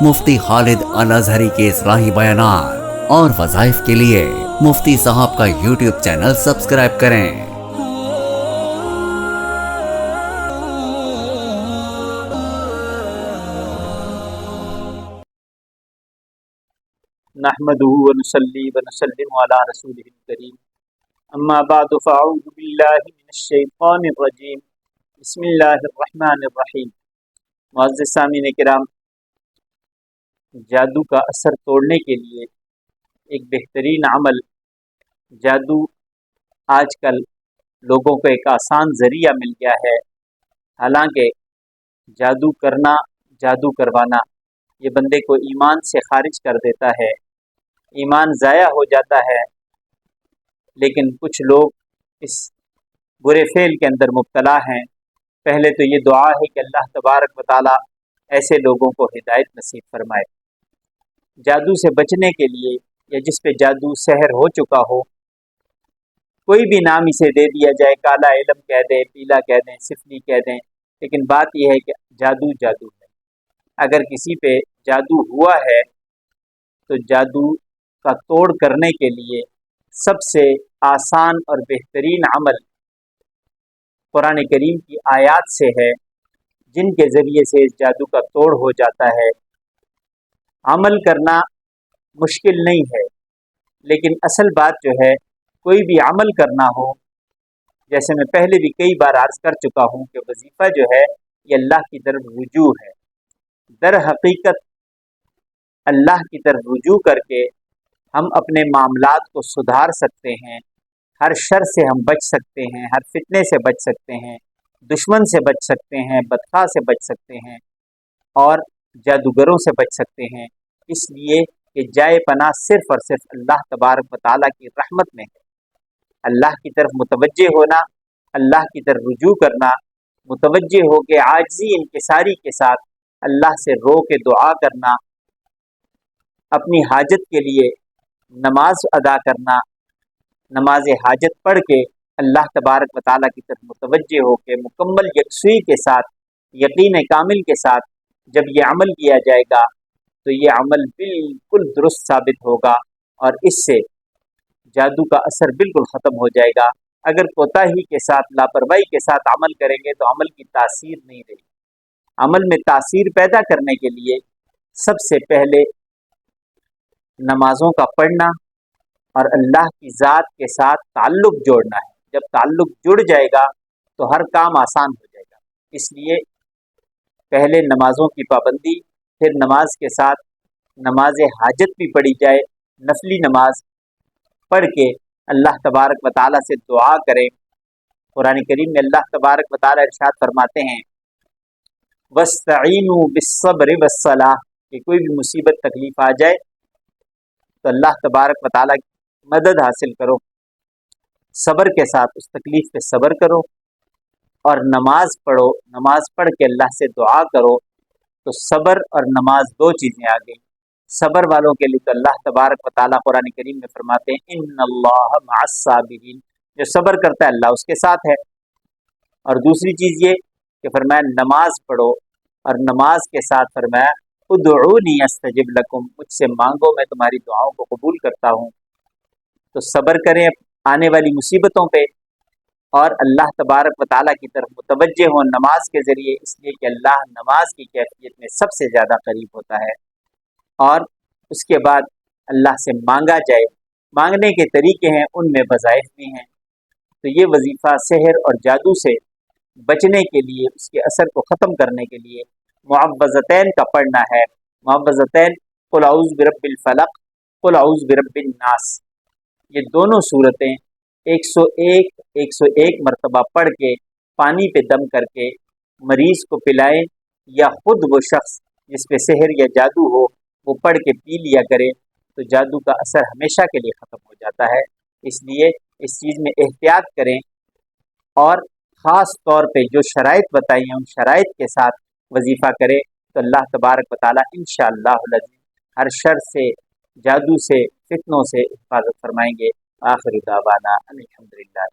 مفتی خالد الازہری کے اصلاحی بیانات اور وظائف کے لیے مفتی صاحب کا یوٹیوب چینل سبسکرائب کریں۔ نحمده ونصلي ونسلم على رسوله الكريم اما بعد فاعوذ بالله من الشیطان الرجیم بسم اللہ الرحمن الرحیم۔ معزز سامعین کرام، جادو کا اثر توڑنے کے لیے ایک بہترین عمل، جادو آج کل لوگوں کو ایک آسان ذریعہ مل گیا ہے۔ حالانکہ جادو کرنا، جادو کروانا یہ بندے کو ایمان سے خارج کر دیتا ہے، ایمان ضائع ہو جاتا ہے، لیکن کچھ لوگ اس برے فعل کے اندر مبتلا ہیں۔ پہلے تو یہ دعا ہے کہ اللہ تبارک و تعالی ایسے لوگوں کو ہدایت نصیب فرمائے۔ جادو سے بچنے کے لیے، یا جس پہ جادو سحر ہو چکا ہو، کوئی بھی نام اسے دے دیا جائے، کالا علم کہہ دیں، پیلا کہہ دیں، سفلی کہہ دیں، لیکن بات یہ ہے کہ جادو جادو ہے۔ اگر کسی پہ جادو ہوا ہے تو جادو کا توڑ کرنے کے لیے سب سے آسان اور بہترین عمل قرآن کریم کی آیات سے ہے، جن کے ذریعے سے اس جادو کا توڑ ہو جاتا ہے۔ عمل کرنا مشکل نہیں ہے، لیکن اصل بات جو ہے، کوئی بھی عمل کرنا ہو، جیسے میں پہلے بھی کئی بار عرض کر چکا ہوں کہ وظیفہ جو ہے یہ اللہ کی طرف رجوع ہے۔ در حقیقت اللہ کی طرف رجوع کر کے ہم اپنے معاملات کو سدھار سکتے ہیں، ہر شر سے ہم بچ سکتے ہیں، ہر فتنے سے بچ سکتے ہیں، دشمن سے بچ سکتے ہیں، بدخواہ سے بچ سکتے ہیں، اور جادوگروں سے بچ سکتے ہیں۔ اس لیے کہ جائے پناہ صرف اور صرف اللہ تبارک و تعالیٰ کی رحمت میں ہے۔ اللہ کی طرف متوجہ ہونا، اللہ کی طرف رجوع کرنا، متوجہ ہو کے عاجزی انکساری کے ساتھ اللہ سے رو کے دعا کرنا، اپنی حاجت کے لیے نماز ادا کرنا، نماز حاجت پڑھ کے اللہ تبارک و تعالیٰ کی طرف متوجہ ہو کے مکمل یکسوئی کے ساتھ، یقین کامل کے ساتھ جب یہ عمل کیا جائے گا تو یہ عمل بالکل درست ثابت ہوگا، اور اس سے جادو کا اثر بالکل ختم ہو جائے گا۔ اگر کوتاہی کے ساتھ، لاپرواہی کے ساتھ عمل کریں گے تو عمل کی تاثیر نہیں رہے گی۔ عمل میں تاثیر پیدا کرنے کے لیے سب سے پہلے نمازوں کا پڑھنا اور اللہ کی ذات کے ساتھ تعلق جوڑنا ہے۔ جب تعلق جڑ جائے گا تو ہر کام آسان ہو جائے گا۔ اس لیے پہلے نمازوں کی پابندی، پھر نماز کے ساتھ نماز حاجت بھی پڑھی جائے، نفلی نماز پڑھ کے اللہ تبارک و تعالیٰ سے دعا کریں۔ قرآن کریم میں اللہ تبارک و تعالیٰ ارشاد فرماتے ہیں وَاسْتَعِینُوا بِالصَّبْرِ وَالصَّلَاةِ، کہ کوئی بھی مصیبت تکلیف آ جائے تو اللہ تبارک و تعالیٰ کی مدد حاصل کرو، صبر کے ساتھ اس تکلیف پہ صبر کرو، اور نماز پڑھو، نماز پڑھ کے اللہ سے دعا کرو۔ تو صبر اور نماز دو چیزیں آ گئیں۔ صبر والوں کے لیے تو اللہ تبارک و تعالیٰ قرآن کریم میں فرماتے ہیں ان اللہ مع الصابرین، جو صبر کرتا ہے اللہ اس کے ساتھ ہے۔ اور دوسری چیز یہ کہ فرمایا نماز پڑھو، اور نماز کے ساتھ فرمایا ادعونی استجب لکم، مجھ سے مانگو میں تمہاری دعاؤں کو قبول کرتا ہوں۔ تو صبر کریں آنے والی مصیبتوں پہ، اور اللہ تبارک و تعالیٰ کی طرف متوجہ ہوں نماز کے ذریعے، اس لیے کہ اللہ نماز کی کیفیت میں سب سے زیادہ قریب ہوتا ہے۔ اور اس کے بعد اللہ سے مانگا جائے، مانگنے کے طریقے ہیں، ان میں وظائف بھی ہیں۔ تو یہ وظیفہ سحر اور جادو سے بچنے کے لیے، اس کے اثر کو ختم کرنے کے لیے معوذتین کا پڑھنا ہے۔ معوذتین قل اعوذ برب الفلق، قل اعوذ برب الناس، یہ دونوں صورتیں 101 مرتبہ پڑھ کے پانی پہ دم کر کے مریض کو پلائیں، یا خود وہ شخص جس پہ سحر یا جادو ہو وہ پڑھ کے پی لیا کرے، تو جادو کا اثر ہمیشہ کے لیے ختم ہو جاتا ہے۔ اس لیے اس چیز میں احتیاط کریں، اور خاص طور پہ جو شرائط بتائی ہیں ان شرائط کے ساتھ وظیفہ کریں، تو اللہ تبارک و تعالیٰ انشاءاللہ العزیز ہر شر سے، جادو سے، فتنوں سے حفاظت فرمائیں گے۔ آخر دعوانا الحمدللہ۔